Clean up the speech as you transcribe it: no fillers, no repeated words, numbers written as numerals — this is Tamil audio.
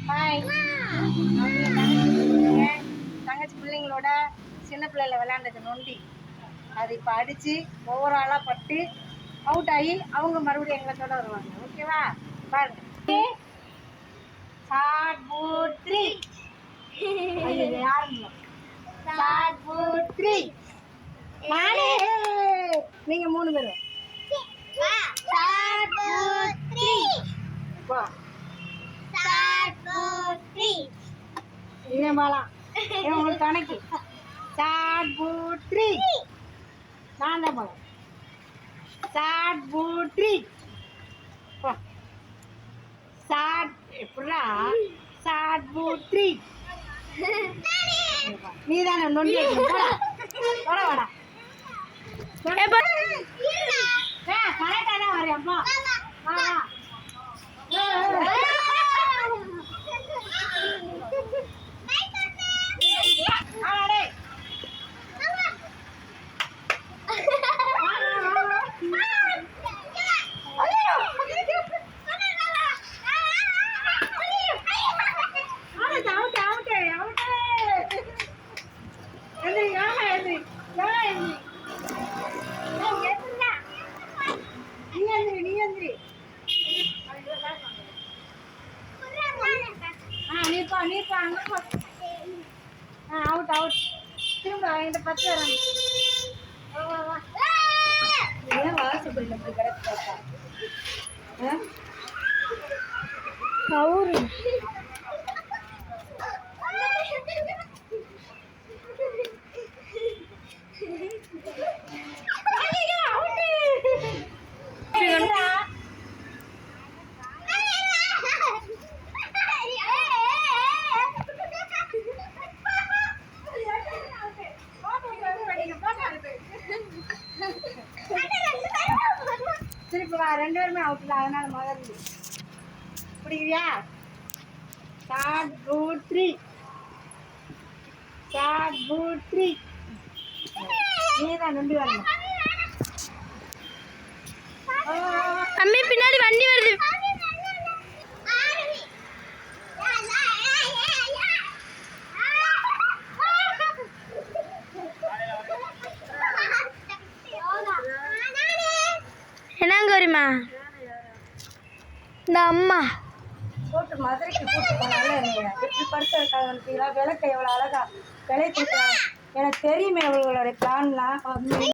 ஹாய். தங்கச்சி பிள்ளைங்களோட சின்ன பிள்ளைல விளையாண்டது நொண்டி அது இப்போ அடித்து ஒவ்வொரு ஆளாக பட்டு அவுட் ஆகி அவங்க மறுபடியும் எங்களத்தோட வருவாங்க. ஓகேவா? பாருங்க. Short boot 3. யாருங்க? Short boot 3. நீங்க 3 பேரும் ஷார்ட் பூட் 3. வா. Short boot 3. இவன் பாலாம். இவன் உங்களுக்கு கணக்கு. Short boot 3. நான் தான் போகிறேன். Short boot 3. ஷார்ட் எப்படா ஷார்ட் பூட் 3. நீ தானே நொண்டி வட வாடா கரெக்டாக தான் வரேன் அப்பா. Out out. திரும்ப இந்த 10 வராங்க. ஏன் வாசப்படியில் இப்படி கிடக்கு? அவரு திருப்பி வா. 2 பேருமே அவுட் தான். அதனால முதல்ல பிடிக்கிறியா? Short boot 3. Short boot 3. நீ தான் நொண்டி வரணும். அம்மி பின்னாடி வண்டி வருது. என்னங்க வருமா இந்த அம்மா போட்டு மதுரைக்கு கூட்டு போனால எப்படி படுத்திருக்காங்க. விளக்க எவ்வளோ அழகா விலை கொடுக்குறாங்க. எனக்கு தெரியுமே இவங்களோட பிளான்லாம்.